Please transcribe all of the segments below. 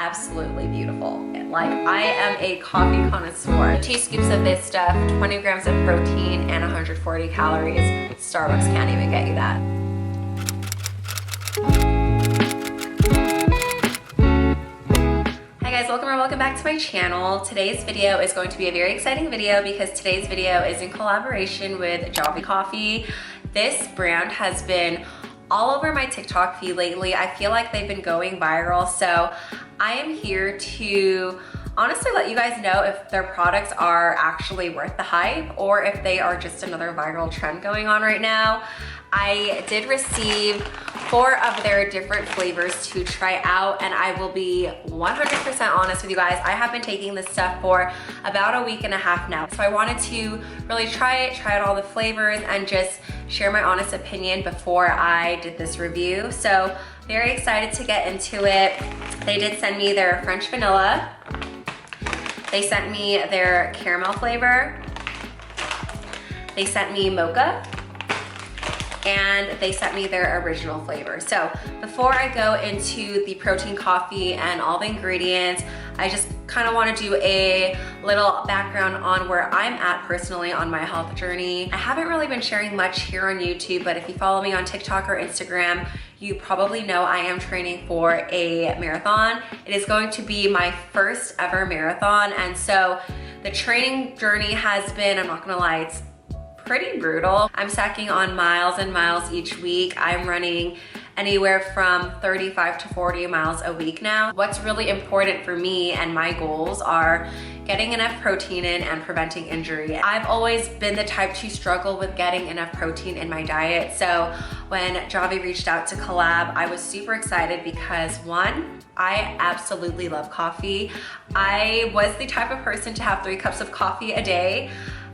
absolutely beautiful. Like, I am a coffee connoisseur. 2 scoops of this stuff, 20 grams of protein, and 140 calories. Starbucks can't even get you that. Hi guys, welcome back to my channel. Today's video is going to be a very exciting video because today's video is in collaboration with Javvy Coffee. This brand has been all over my TikTok feed lately. I feel like they've been going viral, so I am here to honestly let you guys know if their products are actually worth the hype or if they are just another viral trend going on right now. I did receive 4 of their different flavors to try out, and I will be 100% honest with you guys. I have been taking this stuff for about a week and a half now. So I wanted to really try out all the flavors and just share my honest opinion before I did this review. So very excited to get into it. They did send me their French vanilla. They sent me their caramel flavor. They sent me mocha. And they sent me their original flavor. So before I go into the protein coffee and all the ingredients, I just kind of want to do a little background on where I'm at personally on my health journey. I haven't really been sharing much here on YouTube, but if you follow me on TikTok or Instagram, you probably know I am training for a marathon. It is going to be my first ever marathon. And so the training journey has been, I'm not gonna lie, it's pretty brutal. I'm stacking on miles and miles each week. I'm running anywhere from 35 to 40 miles a week now. What's really important for me and my goals are getting enough protein in and preventing injury. I've always been the type to struggle with getting enough protein in my diet. So when Javvy reached out to collab, I was super excited because 1, I absolutely love coffee. I was the type of person to have 3 cups of coffee a day.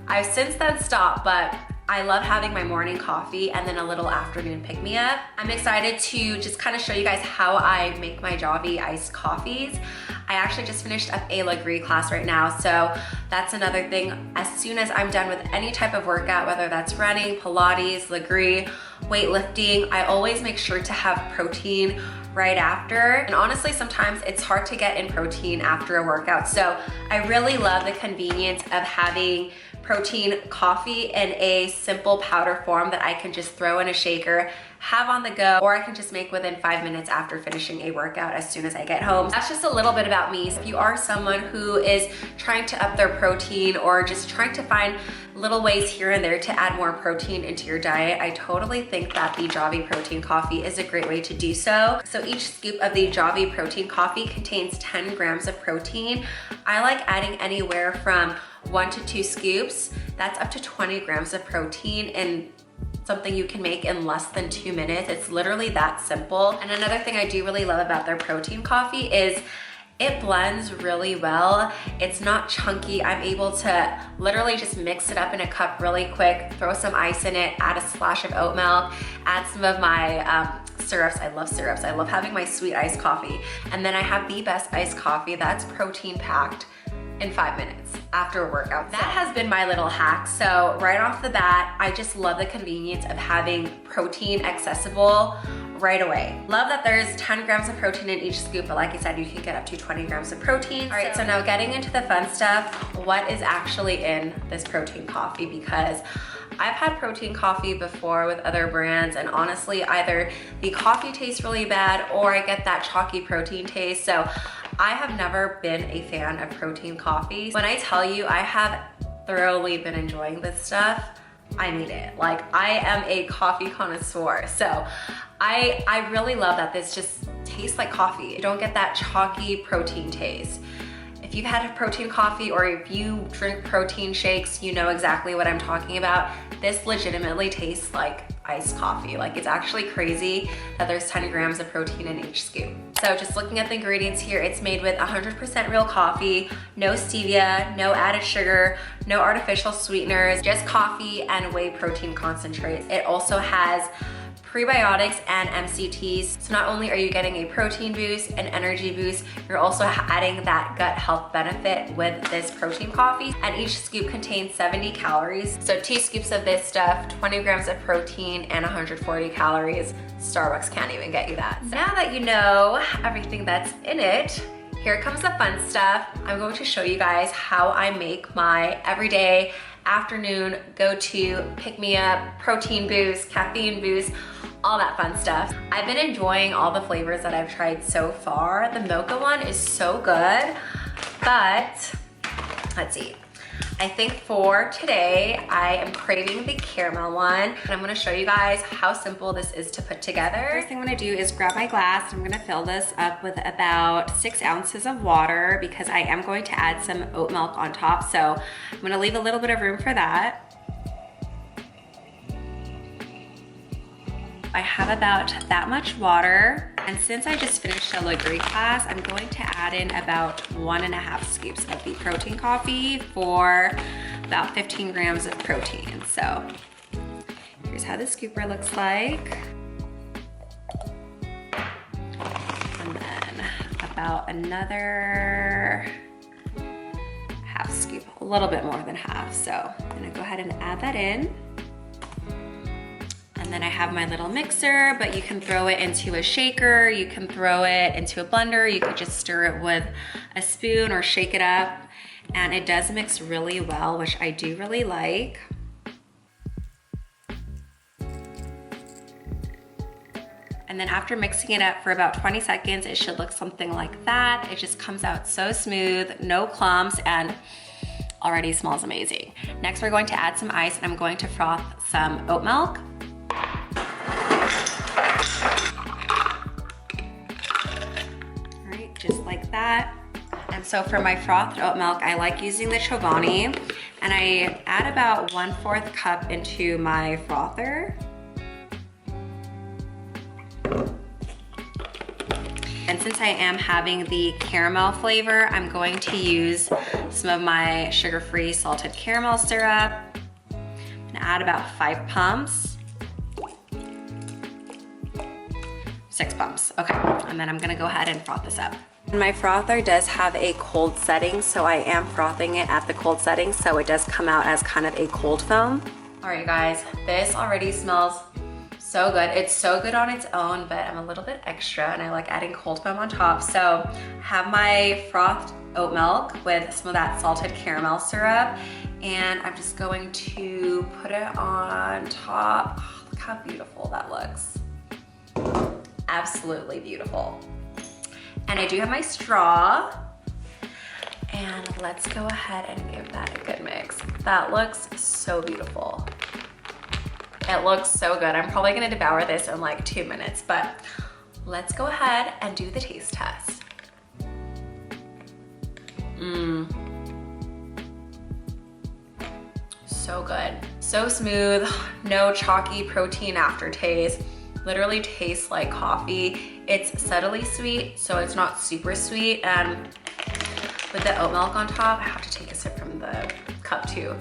I've since then stopped, but I love having my morning coffee and then a little afternoon pick-me-up. I'm excited to just kind of show you guys how I make my Javvy iced coffees. I actually just finished up a Legree class right now, so that's another thing. As soon as I'm done with any type of workout, whether that's running, Pilates, Legree, weightlifting, I always make sure to have protein right after. And honestly, sometimes it's hard to get in protein after a workout. So I really love the convenience of having protein coffee in a simple powder form that I can just throw in a shaker, have on the go, or I can just make within 5 minutes after finishing a workout as soon as I get home. That's just a little bit about me. So if you are someone who is trying to up their protein or just trying to find little ways here and there to add more protein into your diet, I totally think that the Javvy Protein Coffee is a great way to do so. So each scoop of the Javvy Protein Coffee contains 10 grams of protein. I like adding anywhere from 1 to 2 scoops. That's up to 20 grams of protein and something you can make in less than 2 minutes. It's literally that simple. And another thing I do really love about their protein coffee is it blends really well. It's not chunky. I'm able to literally just mix it up in a cup really quick, throw some ice in it, add a splash of oat milk, add some of my syrups. I love syrups. I love having my sweet iced coffee. And then I have the best iced coffee that's protein packed in 5 minutes after a workout. That has been my little hack. So right off the bat, I just love the convenience of having protein accessible right away. Love that there's 10 grams of protein in each scoop, but like I said, you can get up to 20 grams of protein. All right, so now getting into the fun stuff, what is actually in this protein coffee? Because I've had protein coffee before with other brands, and honestly, either the coffee tastes really bad or I get that chalky protein taste. So I have never been a fan of protein coffee. When I tell you I have thoroughly been enjoying this stuff, I mean it. Like, I am a coffee connoisseur. So I really love that this just tastes like coffee. You don't get that chalky protein taste. If you've had a protein coffee or if you drink protein shakes, you know exactly what I'm talking about. This legitimately tastes like iced coffee. Like, it's actually crazy that there's 10 grams of protein in each scoop. So just looking at the ingredients here, it's made with 100% real coffee, no stevia, no added sugar, no artificial sweeteners, just coffee and whey protein concentrates. It also has prebiotics and MCTs. So not only are you getting a protein boost, an energy boost, you're also adding that gut health benefit with this protein coffee. And each scoop contains 70 calories. So 2 scoops of this stuff, 20 grams of protein, and 140 calories. Starbucks can't even get you that. So now that you know everything that's in it, Here comes the fun stuff. I'm going to show you guys how I make my everyday afternoon go-to pick-me-up, protein boost, caffeine boost, all that fun stuff. I've been enjoying all the flavors that I've tried so far. The mocha one is so good, but let's see. I think for today, I am craving the caramel one. And I'm gonna show you guys how simple this is to put together. First thing I'm gonna do is grab my glass. I'm gonna fill this up with about 6 ounces of water because I am going to add some oat milk on top. So I'm gonna leave a little bit of room for that. I have about that much water. And since I just finished a degree class, I'm going to add in about 1.5 scoops of the protein coffee for about 15 grams of protein. So here's how the scooper looks like. And then about another half scoop, a little bit more than half. So I'm gonna go ahead and add that in. And then I have my little mixer, but you can throw it into a shaker, you can throw it into a blender, you could just stir it with a spoon or shake it up. And it does mix really well, which I do really like. And then after mixing it up for about 20 seconds, it should look something like that. It just comes out so smooth, no clumps, and already smells amazing. Next, we're going to add some ice, and I'm going to froth some oat milk. Just like that. And so for my frothed oat milk, I like using the Chobani, and I add about 1/4 cup into my frother. And since I am having the caramel flavor, I'm going to use some of my sugar-free salted caramel syrup and add about 5 pumps. 6 pumps, okay. And then I'm gonna go ahead and froth this up. My frother does have a cold setting, so I am frothing it at the cold setting, so it does come out as kind of a cold foam. All right, guys, this already smells so good. It's so good on its own, but I'm a little bit extra, and I like adding cold foam on top. So I have my frothed oat milk with some of that salted caramel syrup, and I'm just going to put it on top. Oh, look how beautiful that looks. Absolutely beautiful. And I do have my straw, and let's go ahead and give that a good mix. That looks so beautiful. It looks so good. I'm probably gonna devour this in like 2 minutes, but let's go ahead and do the taste test. So good, so smooth, no chalky protein aftertaste. Literally tastes like coffee. It's subtly sweet, so it's not super sweet. And with the oat milk on top, I have to take a sip from the cup too.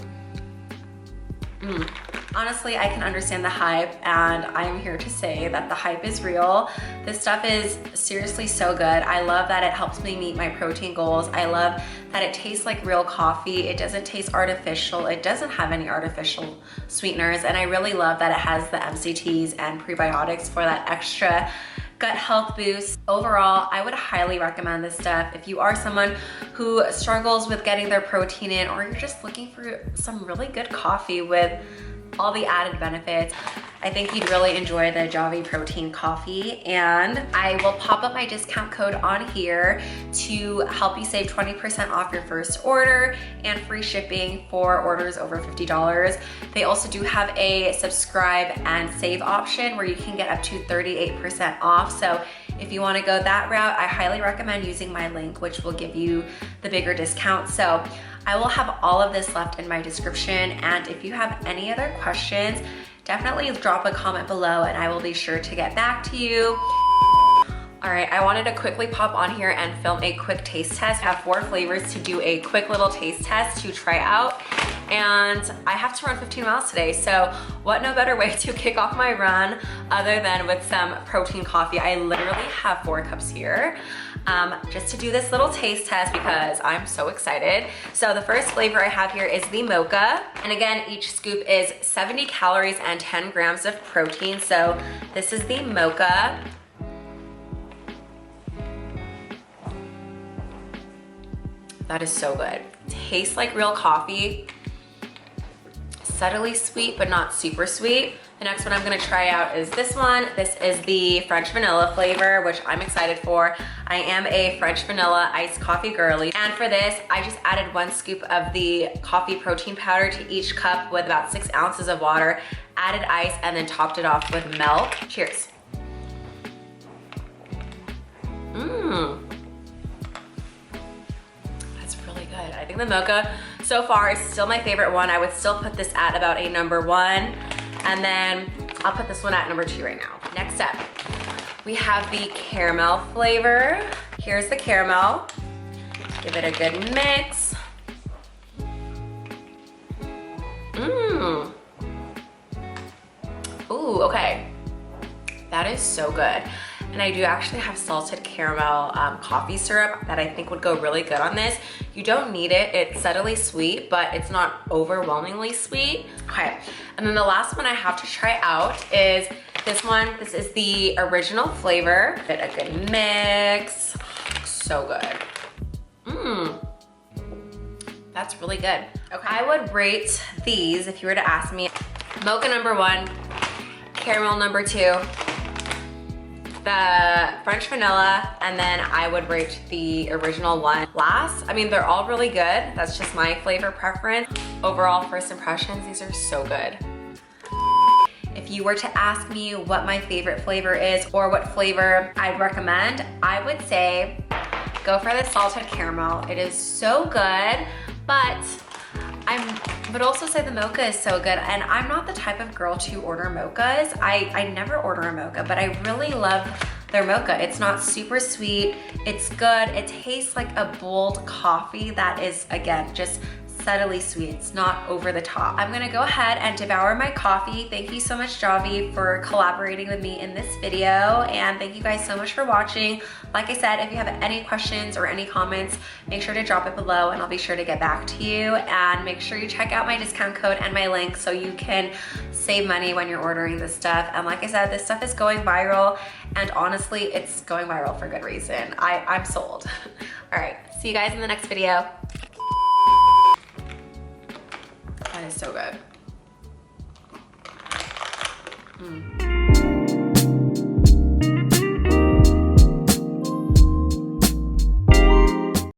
Honestly, I can understand the hype, and I am here to say that the hype is real. This stuff is seriously so good. I love that it helps me meet my protein goals. I love that it tastes like real coffee. It doesn't taste artificial. It doesn't have any artificial sweeteners, and I really love that it has the MCTs and prebiotics for that extra gut health boost. Overall, I would highly recommend this stuff if you are someone who struggles with getting their protein in, or you're just looking for some really good coffee with all the added benefits. I think you'd really enjoy the Javvy Protein Coffee, and I will pop up my discount code on here to help you save 20% off your first order and free shipping for orders over $50. They also do have a subscribe and save option where you can get up to 38% off. So if you want to go that route, I highly recommend using my link, which will give you the bigger discount. So I will have all of this left in my description, and if you have any other questions, definitely drop a comment below and I will be sure to get back to you. All right, I wanted to quickly pop on here and film a quick taste test. I have 4 flavors to do a quick little taste test to try out. And I have to run 15 miles today, so what no better way to kick off my run other than with some protein coffee. I literally have 4 cups here just to do this little taste test because I'm so excited. So the first flavor I have here is the mocha. And again, each scoop is 70 calories and 10 grams of protein. So this is the mocha. That is so good. Tastes like real coffee. Subtly sweet, but not super sweet. The next one I'm gonna try out is this one. This is the French vanilla flavor, which I'm excited for. I am a French vanilla iced coffee girly. And for this, I just added 1 scoop of the coffee protein powder to each cup with about 6 ounces of water, added ice, and then topped it off with milk. Cheers. Mmm. That's really good. I think the mocha so far is still my favorite one. I would still put this at about a number 1. And then I'll put this one at number 2 right now. Next up, we have the caramel flavor. Here's the caramel. Give it a good mix. Mmm. Ooh, okay. That is so good. And I do actually have salted caramel coffee syrup that I think would go really good on this. You don't need it. It's subtly sweet, but it's not overwhelmingly sweet. Okay, and then the last one I have to try out is this one. This is the original flavor. Get a good mix. So good. Mmm. That's really good. Okay, I would rate these, if you were to ask me, mocha number 1, caramel number 2, the French vanilla, and then I would rate the original one last. I mean, they're all really good. That's just my flavor preference. Overall, first impressions, these are so good. If you were to ask me what my favorite flavor is or what flavor I'd recommend, I would say go for the salted caramel. It is so good, but I would also say the mocha is so good, and I'm not the type of girl to order mochas. I never order a mocha, but I really love their mocha. It's not super sweet, it's good. It tastes like a bold coffee that is, again, just subtly sweet. It's not over the top. I'm gonna go ahead and devour my coffee. Thank you so much, Javvy, for collaborating with me in this video, and thank you guys so much for watching. Like I said, if you have any questions or any comments, make sure to drop it below and I'll be sure to get back to you. And make sure you check out my discount code and my link so you can save money when you're ordering this stuff. And like I said, this stuff is going viral, and honestly, it's going viral for good reason. I'm sold. All right, see you guys in the next video. That is so good.